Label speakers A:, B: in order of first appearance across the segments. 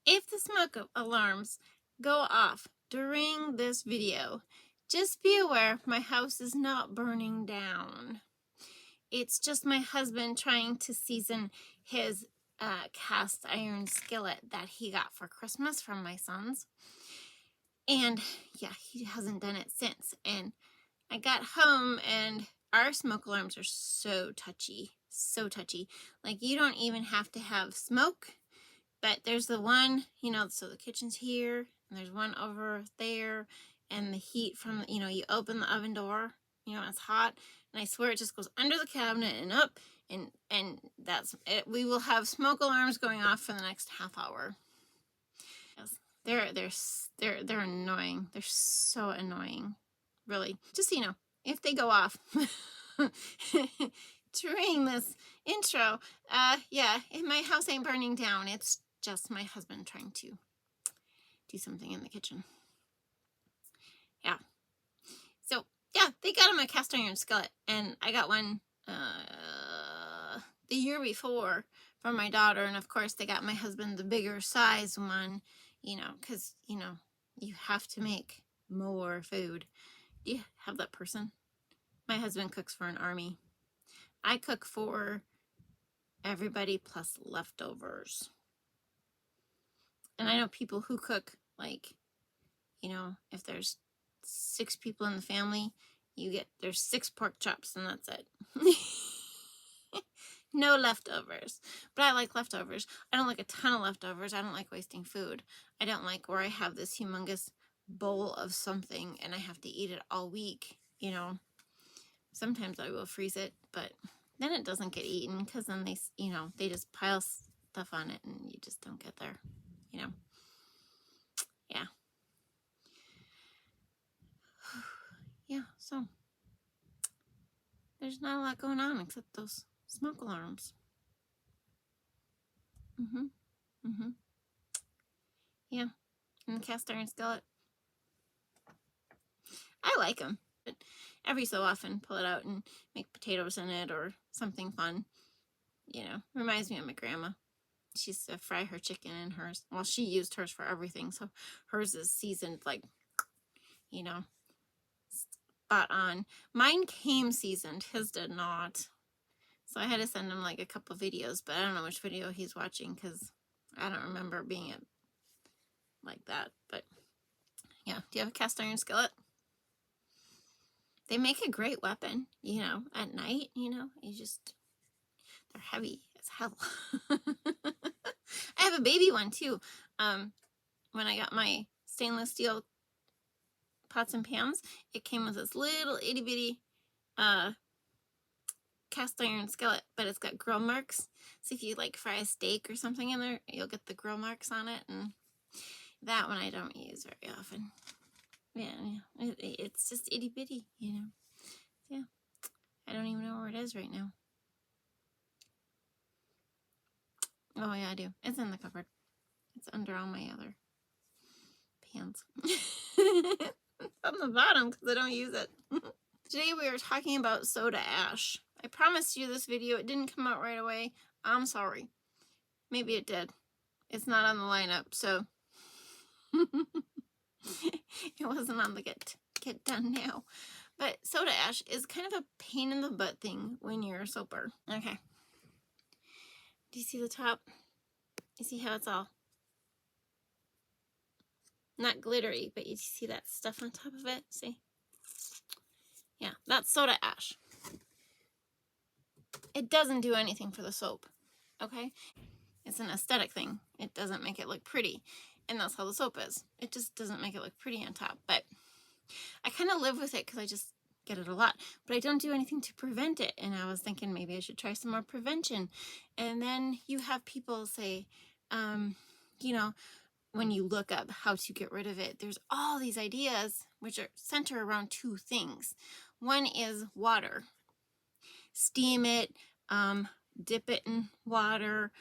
A: If the smoke alarms go off during this video, just be aware my house is not burning down. It's just my husband trying to season his cast iron skillet that he got for Christmas from my sons. And yeah, he hasn't done it since. And I got home and our smoke alarms are so touchy, so touchy. Like, you don't even have to have smoke, but there's the one, you know, so the kitchen's here, and there's one over there, and the heat from, you know, you open the oven door, you know, it's hot, and I swear it just goes under the cabinet and up, and that's it. We will have smoke alarms going off for the next half hour. Yes, they're annoying. They're so annoying. Really. Just so you know, if they go off during this intro, yeah, my house ain't burning down. It's just my husband trying to do something in the kitchen. Yeah. So, yeah, they got him a cast iron skillet, and I got one the year before from my daughter, and of course they got my husband the bigger size one, you know, because, you know, you have to make more food. Do you have that person? My husband cooks for an army. I cook for everybody plus leftovers. And I know people who cook, like, you know, if there's 6 people in the family, there's 6 pork chops and that's it. No leftovers. But I like leftovers. I don't like a ton of leftovers. I don't like wasting food. I don't like where I have this humongous bowl of something and I have to eat it all week, you know. Sometimes I will freeze it, but then it doesn't get eaten because then they, you know, they just pile stuff on it and you just don't get there, you know. Yeah. Yeah, so there's not a lot going on except those smoke alarms. Yeah, and the cast iron skillet. I like them, but every so often pull it out and make potatoes in it or something fun. You know, reminds me of my grandma. She used to fry her chicken in hers. Well, she used hers for everything, so hers is seasoned, like, you know, spot on. Mine came seasoned, his did not. So I had to send him like a couple videos, but I don't know which video he's watching because I don't remember being it like that. But yeah, do you have a cast iron skillet? They make a great weapon, you know, at night, you know, they're heavy as hell. I have a baby one too. When I got my stainless steel pots and pans, it came with this little itty bitty cast iron skillet, but it's got grill marks. So if you like fry a steak or something in there, you'll get the grill marks on it. And that one I don't use very often. Yeah, it's just itty bitty, you know. Yeah, I don't even know where it is right now. Oh yeah, I do. It's in the cupboard. It's under all my other pans. It's on the bottom because I don't use it. Today we are talking about soda ash. I promised you this video. It didn't come out right away. I'm sorry. Maybe it did. It's not on the lineup, so it wasn't on the get done now. But soda ash is kind of a pain in the butt thing when you're sober. Okay. Do you see the top? You see how it's all not glittery, but you see that stuff on top of it? See? Yeah, that's soda ash. It doesn't do anything for the soap, okay? It's an aesthetic thing. It doesn't make it look pretty, and that's how the soap is. It just doesn't make it look pretty on top, but I kind of live with it because I just get it a lot, but I don't do anything to prevent it, and I was thinking maybe I should try some more prevention. And then you have people say, you know, when you look up how to get rid of it, there's all these ideas which are center around 2 things. One is water. Steam it, dip it in water,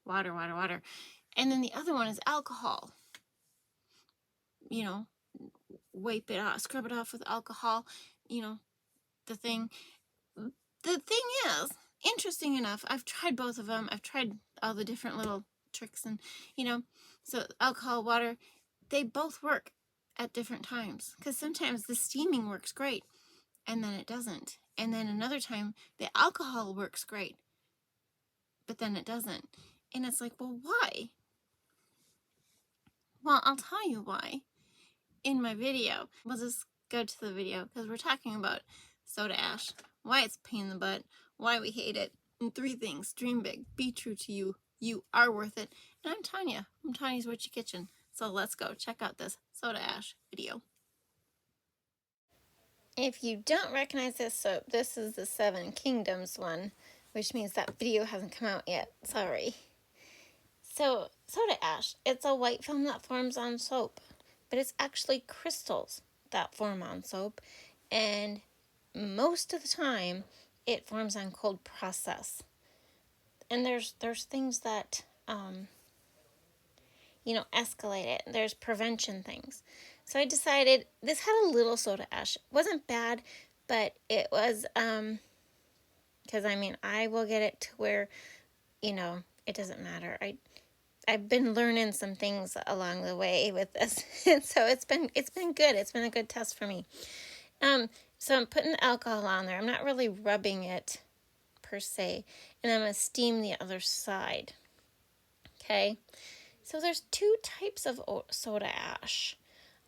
A: water. And then the other one is alcohol. You know, wipe it off, scrub it off with alcohol, you know, the thing. The thing is, interesting enough, I've tried both of them. I've tried all the different little tricks and, so alcohol, water, they both work at different times. Because sometimes the steaming works great and then it doesn't. And then another time the alcohol works great, but then it doesn't. And it's like, well, why? Well, I'll tell you why in my video. We'll just go to the video because we're talking about soda ash, why it's a pain in the butt, why we hate it, and 3 things. Dream big, be true to you, you are worth it. And I'm Tonya from Tonya's Witchy Kitchen. So let's go check out this soda ash video. If you don't recognize this soap, this is the 7 Kingdoms one, which means that video hasn't come out yet. Sorry. So, soda ash, it's a white film that forms on soap, but it's actually crystals that form on soap, and most of the time it forms on cold process. And there's things that escalate it. There's prevention things. So I decided this had a little soda ash. It wasn't bad, but it was because I will get it to where it doesn't matter. I've been learning some things along the way with this, and so it's been good. It's been a good test for me. So I'm putting the alcohol on there. I'm not really rubbing it per se, and I'm gonna steam the other side. Okay, so there's 2 types of soda ash.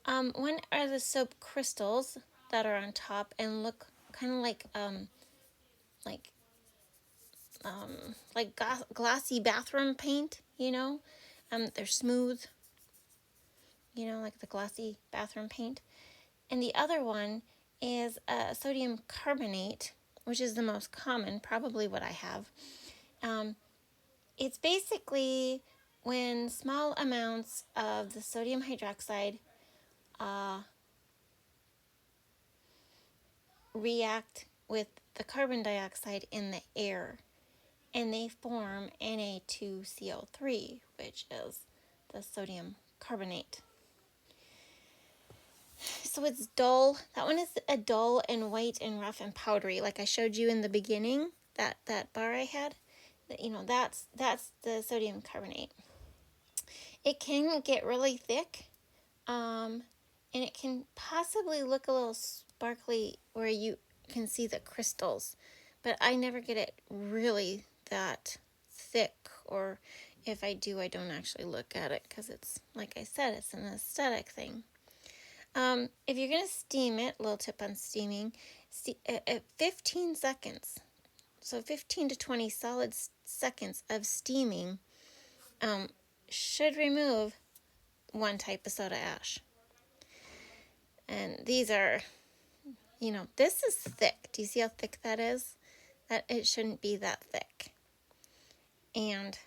A: One are the soap crystals that are on top and look kind of like glossy bathroom paint. They're smooth. Like the glossy bathroom paint. And the other one is sodium carbonate, which is the most common, probably what I have. It's basically when small amounts of the sodium hydroxide react with the carbon dioxide in the air, and they form Na2CO3, which is the sodium carbonate. So it's dull. That one is a dull and white and rough and powdery, like I showed you in the beginning. That bar I had, that's the sodium carbonate. It can get really thick, and it can possibly look a little sparkly where you can see the crystals, but I never get it really that thick, or if I do, I don't actually look at it because it's, like I said, it's an aesthetic thing. If you're going to steam it, little tip on steaming, at 15 seconds, so 15 to 20 solid seconds of steaming should remove 1 type of soda ash. And these are, this is thick. Do you see how thick that is? That it shouldn't be that thick. And,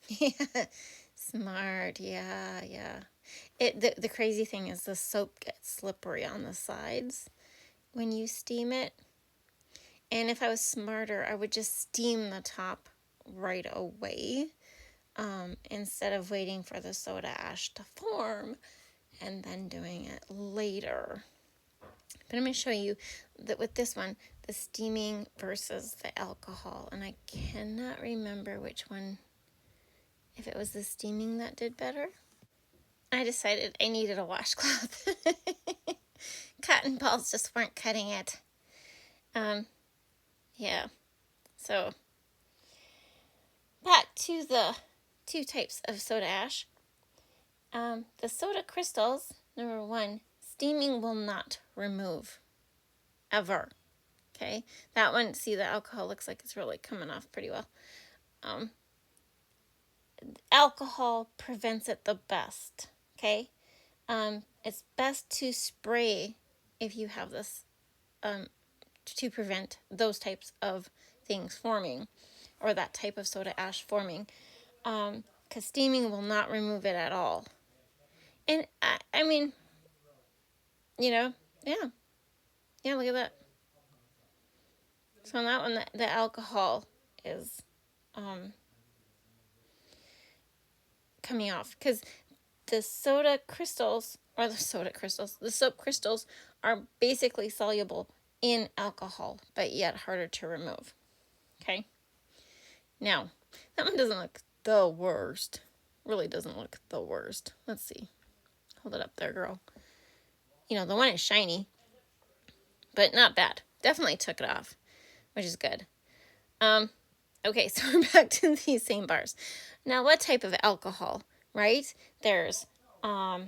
A: yeah, smart, yeah. The crazy thing is the soap gets slippery on the sides when you steam it. And if I was smarter, I would just steam the top right away instead of waiting for the soda ash to form and then doing it later. But I'm going to show you that with this one, the steaming versus the alcohol. And I cannot remember which one, if it was the steaming that did better. I decided I needed a washcloth. Cotton balls just weren't cutting it. Yeah. So, back to the 2 types of soda ash. The soda crystals, number 1, steaming will not remove. Ever. Okay? That one, see, the alcohol looks like it's really coming off pretty well. Alcohol prevents it the best. Okay? It's best to spray if you have this to prevent those types of things forming, or that type of soda ash forming, because steaming will not remove it at all. And I mean, yeah, look at that. So on that one, the alcohol is coming off, because the soap crystals are basically soluble in alcohol, but yet harder to remove. Okay. Now, that one doesn't look the worst. Really doesn't look the worst. Let's see. Hold it up there, girl. You know, the one is shiny, but not bad. Definitely took it off, which is good. Okay, so we're back to these same bars. Now, what type of alcohol, right? There's, I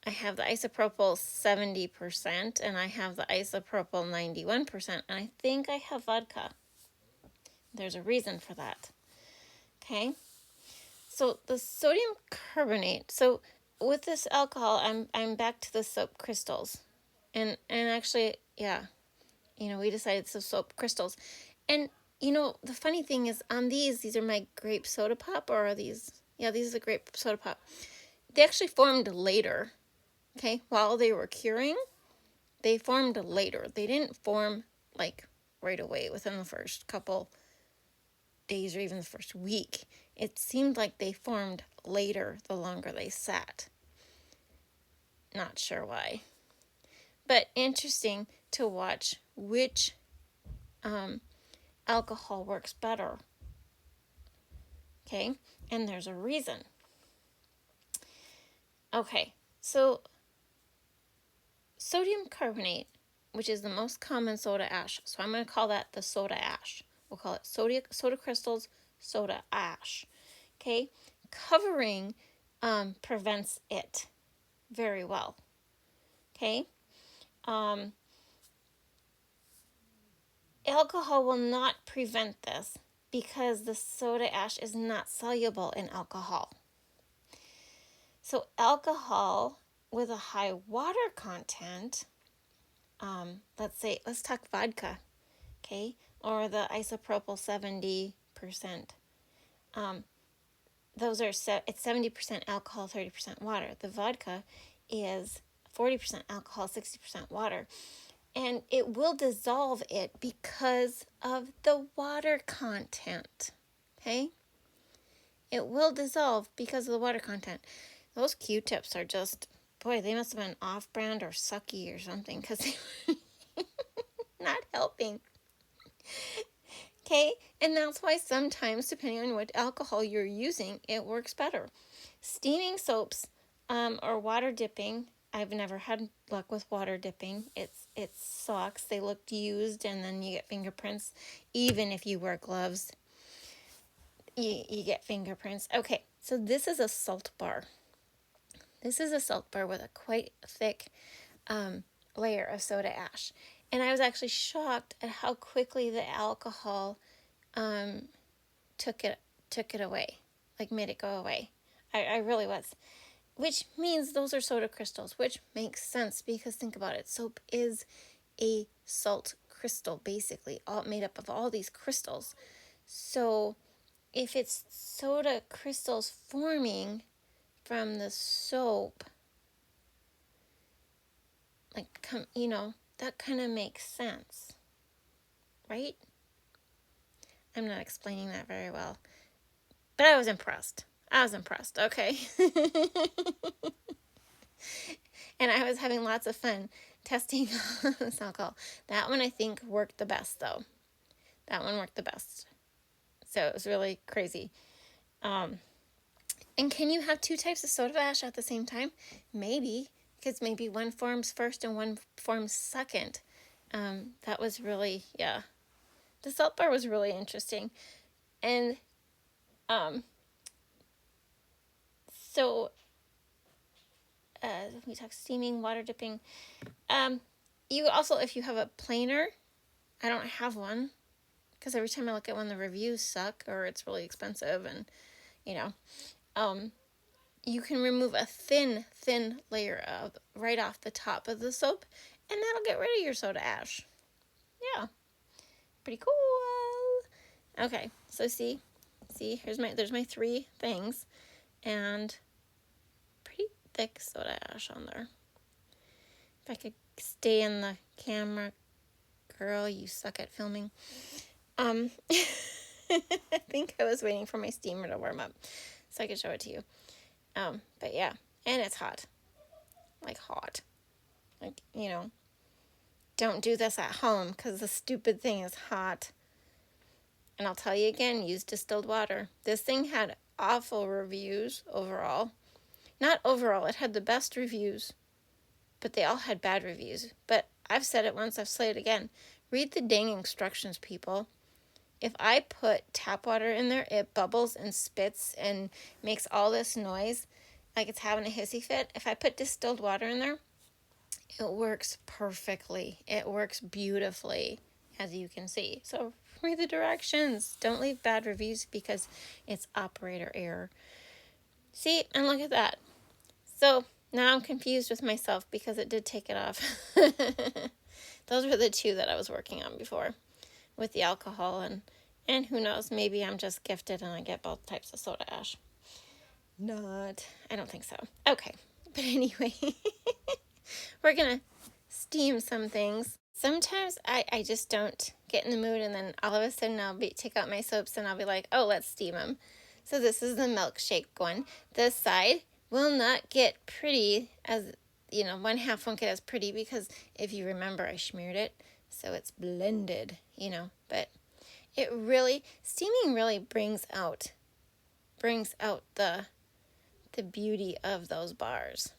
A: have the isopropyl 70%, and I have the isopropyl 91%, and I think I have vodka. There's a reason for that. Okay, so the sodium carbonate. So with this alcohol, I'm back to the soap crystals, and actually, yeah, you know, we decided so soap crystals, and you know, the funny thing is on these are my grape soda pop, or are these? Yeah, these are the grape soda pop. They actually formed later. Okay, while they were curing, they formed later. They didn't form like right away within the first couple days or even the first week. It seemed like they formed later the longer they sat. Not sure why. But interesting to watch which alcohol works better. Okay, and there's a reason. Okay, so sodium carbonate, which is the most common soda ash. So I'm going to call that the soda ash. We'll call it soda crystals, soda ash. Okay, covering prevents it very well. Okay, alcohol will not prevent this because the soda ash is not soluble in alcohol. So alcohol with a high water content, let's talk vodka, okay, or the isopropyl 70%. Those are it's 70% alcohol, 30% water. The vodka is 40% alcohol, 60% water. And it will dissolve it because of the water content. Okay? It will dissolve because of the water content. Those Q-tips are just, boy, they must have been off-brand or sucky or something because they were not helping. Okay? And that's why sometimes, depending on what alcohol you're using, it works better. Steaming soaps or water dipping, I've never had luck with water dipping. It sucks. They look used, and then you get fingerprints. Even if you wear gloves, you get fingerprints. Okay, so this is a salt bar. This is a salt bar with a quite thick layer of soda ash. And I was actually shocked at how quickly the alcohol took it away, like made it go away. I really was. Which means those are soda crystals, which makes sense because think about it. Soap is a salt crystal, basically, all made up of all these crystals. So if it's soda crystals forming from the soap, like, you know, that kind of makes sense, right? I'm not explaining that very well, but I was impressed. Okay? And I was having lots of fun testing this alcohol. That one I think worked the best, though. That one worked the best. So it was really crazy. And can you have two types of soda ash at the same time? Maybe, because maybe one forms first and one forms second. That was really, yeah. The salt bar was really interesting. And so we talked steaming, water dipping. You also, if you have a planer, I don't have one because every time I look at one, the reviews suck or it's really expensive, and you know, you can remove a thin layer of right off the top of the soap, and that'll get rid of your soda ash. Yeah, pretty cool. Okay, so see, there's my three things, and pretty thick soda ash on there. If I could stay in the camera, girl, you suck at filming. I think I was waiting for my steamer to warm up so I could show it to you. But yeah, and it's hot. Like hot. Like, you know, don't do this at home because the stupid thing is hot. And I'll tell you again, use distilled water. This thing had awful reviews overall. Not overall, it had the best reviews, but they all had bad reviews. But I've said it once, I've said it again. Read the dang instructions, people. If I put tap water in there, it bubbles and spits and makes all this noise like it's having a hissy fit. If I put distilled water in there, it works perfectly. It works beautifully, as you can see. So read the directions. Don't leave bad reviews because it's operator error. See, and look at that. So now I'm confused with myself because it did take it off. Those were the two that I was working on before with the alcohol, and who knows, maybe I'm just gifted and I get both types of soda ash. Not. I don't think so. Okay. But anyway, we're going to steam some things. Sometimes I just don't get in the mood, and then all of a sudden I'll take out my soaps and I'll be like, oh, let's steam them. So this is the milkshake one. This side will not get pretty as, one half won't get as pretty because if you remember, I smeared it. So it's blended, but it really, steaming really brings out the beauty of those bars.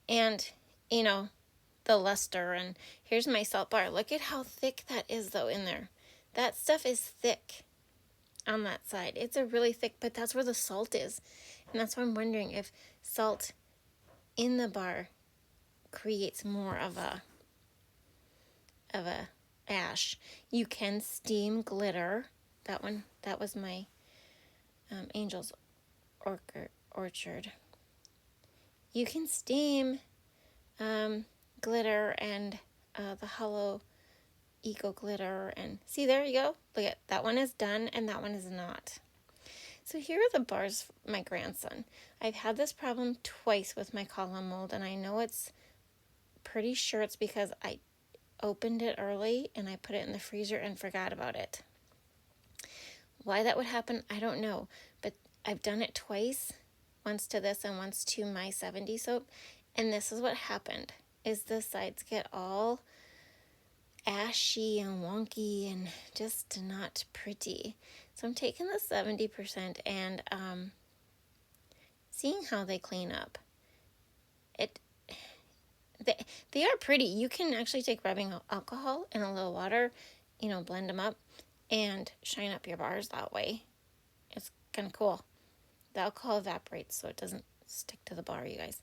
A: And, the luster. And here's my salt bar. Look at how thick that is, though, in there. That stuff is thick on that side. It's a really thick, but that's where the salt is. And that's why I'm wondering if salt in the bar creates more of a ash. You can steam glitter. That was my Angel's Orchard. You can steam glitter and the hollow eco glitter, and see, there you go. Look at that one is done and that one is not. So here are the bars for my grandson. I've had this problem twice with my column mold, and I know it's pretty sure it's because I opened it early and I put it in the freezer and forgot about it. Why that would happen, I don't know, but I've done it twice, once to this and once to my 70 soap, and this is what happened, is the sides get all ashy and wonky and just not pretty. So I'm taking the 70% and seeing how they clean up. They are pretty. You can actually take rubbing alcohol and a little water, blend them up and shine up your bars that way. It's kind of cool. The alcohol evaporates so it doesn't stick to the bar, you guys.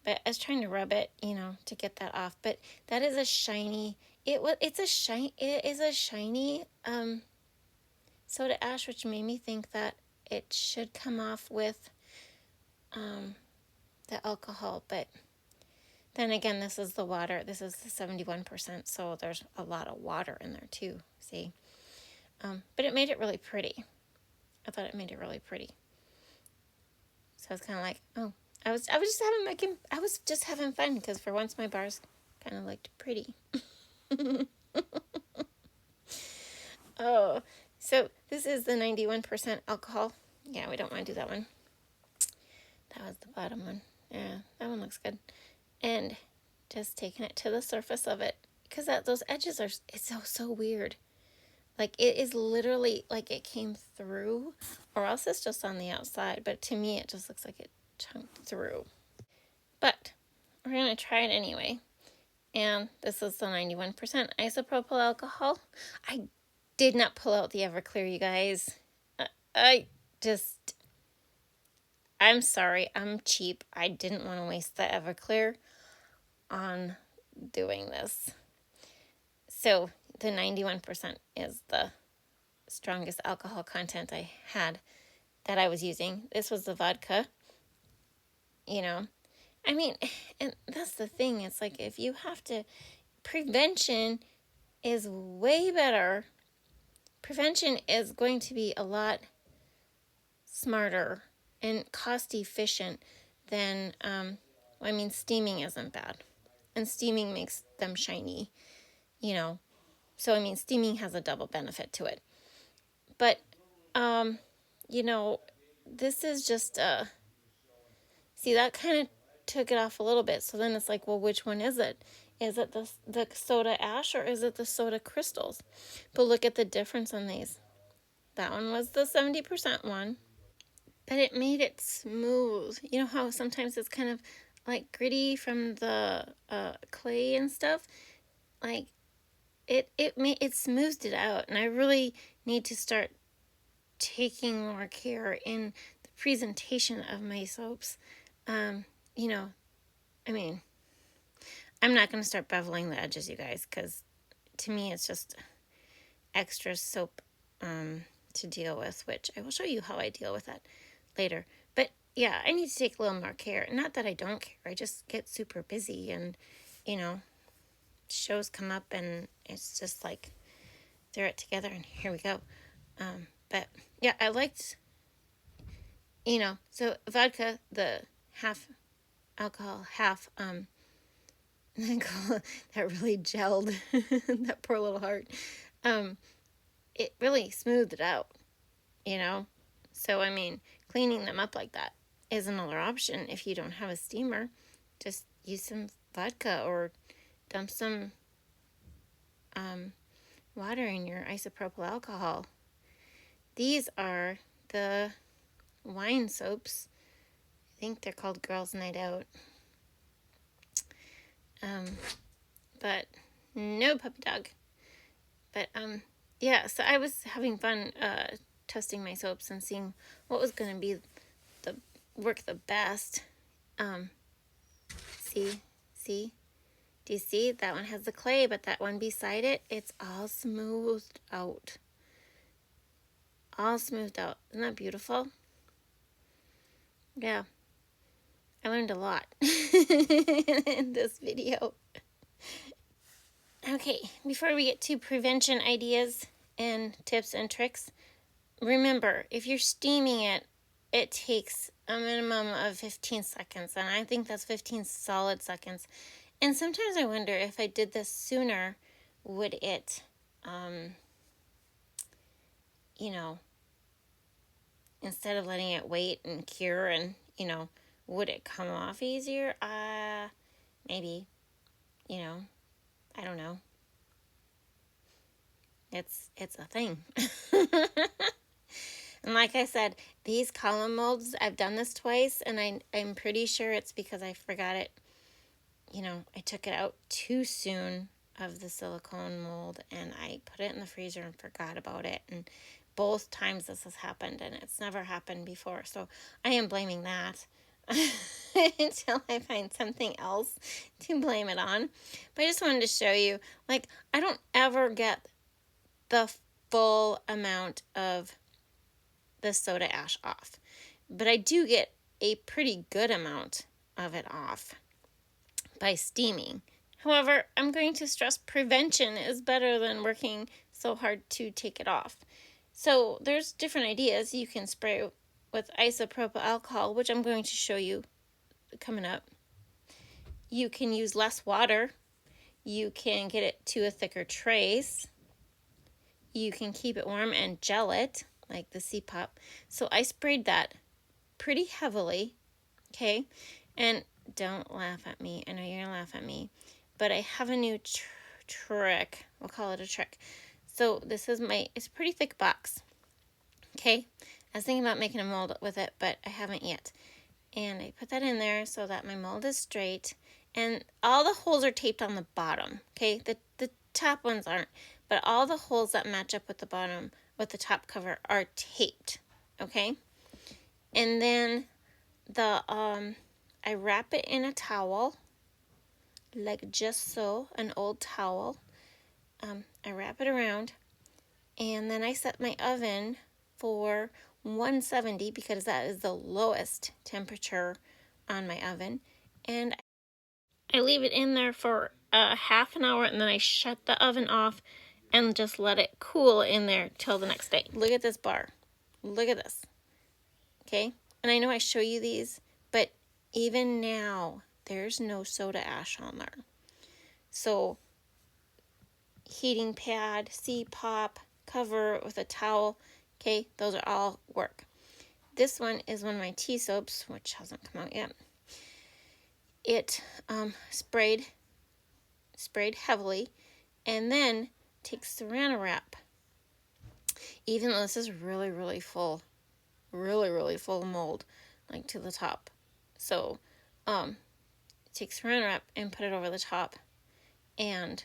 A: But I was trying to rub it, to get that off. But that is a shiny. It is a shiny soda ash, which made me think that it should come off with the alcohol. But then again, this is the water. This is the 71%, so there's a lot of water in there too. See, but it made it really pretty. I thought it made it really pretty. So I was kind of like, oh. I was just having fun because for once my bars kind of looked pretty. Oh, so this is the 91% alcohol. Yeah, we don't want to do that one. That was the bottom one. Yeah, that one looks good. And just taking it to the surface of it because those edges are, it's so weird. Like it is literally like it came through, or else it's just on the outside. But to me, it just looks like it chunked through. But we're going to try it anyway. And this is the 91% isopropyl alcohol. I did not pull out the Everclear, you guys. I'm sorry, I'm cheap. I didn't want to waste the Everclear on doing this. So the 91% is the strongest alcohol content I had that I was using. This was the vodka. I mean, and that's the thing. It's like if you have to, prevention is way better. Prevention is going to be a lot smarter and cost efficient than, steaming isn't bad. And steaming makes them shiny, So, steaming has a double benefit to it. But, this is just, see, that kind of took it off a little bit. So then it's like, well, which one is it? Is it the soda ash or is it the soda crystals? But look at the difference on these. That one was the 70% one, but it made it smooth. You know how sometimes it's kind of like gritty from the clay and stuff? Like it smoothed it out, and I really need to start taking more care in the presentation of my soaps. You know, I mean, I'm not going to start beveling the edges, you guys, because to me it's just extra soap to deal with, which I will show you how I deal with that later. But yeah, I need to take a little more care. Not that I don't care, I just get super busy, and you know, shows come up and it's just like throw it together and here we go. But yeah, I liked, you know, so vodka, the half alcohol, half that really gelled that poor little heart. It really smoothed it out, you know. So I mean, cleaning them up like that is another option if you don't have a steamer. Just use some vodka or dump some water in your isopropyl alcohol. These are the wine soaps. I think they're called Girls Night Out. But no puppy dog. But yeah, so I was having fun testing my soaps and seeing what was going to be work the best. See? Do you see? That one has the clay, but that one beside it, it's all smoothed out. All smoothed out. Isn't that beautiful? Yeah. I learned a lot in this video. Okay, before we get to prevention ideas and tips and tricks, remember, if you're steaming it, it takes a minimum of 15 seconds, and I think that's 15 solid seconds. And sometimes I wonder if I did this sooner, would it, you know, instead of letting it wait and cure and, you know, would it come off easier? Maybe, you know, I don't know. It's a thing. And like I said, these column molds, I've done this twice, and I'm pretty sure it's because I forgot it. You know, I took it out too soon of the silicone mold, and I put it in the freezer and forgot about it. And both times this has happened, and it's never happened before. So I am blaming that until I find something else to blame it on. But I just wanted to show you, like, I don't ever get the full amount of the soda ash off, but I do get a pretty good amount of it off by steaming. However, I'm going to stress prevention is better than working so hard to take it off. So there's different ideas. You can spray with isopropyl alcohol, which I'm going to show you coming up. You can use less water. You can get it to a thicker trace. You can keep it warm and gel it, like the C-Pop. So I sprayed that pretty heavily, okay? And don't laugh at me. I know you're gonna laugh at me, but I have a new trick. We'll call it a trick. So this is it's a pretty thick box, okay? I was thinking about making a mold with it, but I haven't yet. And I put that in there so that my mold is straight, and all the holes are taped on the bottom, okay? The top ones aren't, but all the holes that match up with the bottom, with the top cover, are taped, okay? And then I wrap it in a towel, like just so, an old towel. I wrap it around, and then I set my oven for 170 because that is the lowest temperature on my oven, and I leave it in there for half an hour, and then I shut the oven off and just let it cool in there till the next day. Look at this bar. Look at this. Okay? And I know I show you these, but even now, there's no soda ash on there. So, heating pad, C-Pop, cover with a towel, okay? Those are all work. This one is one of my tea soaps, which hasn't come out yet. It sprayed sprayed heavily, and then take Saran Wrap. Even though this is really, really full mold, like to the top. So, take Saran Wrap and put it over the top, and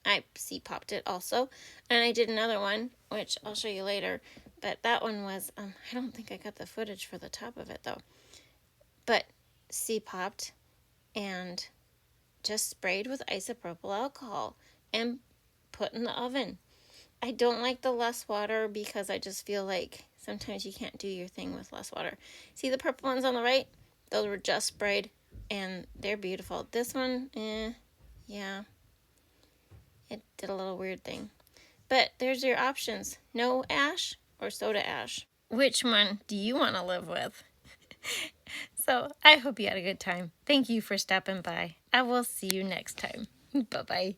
A: I popped it also, and I did another one, which I'll show you later, but that one was, I don't think I got the footage for the top of it though, but popped and just sprayed with isopropyl alcohol and put in the oven. I don't like the less water because I just feel like sometimes you can't do your thing with less water. See the purple ones on the right? Those were just sprayed, and they're beautiful. This one, yeah, it did a little weird thing. But there's your options. No ash or soda ash. Which one do you want to live with? So I hope you had a good time. Thank you for stopping by. I will see you next time. Bye-bye.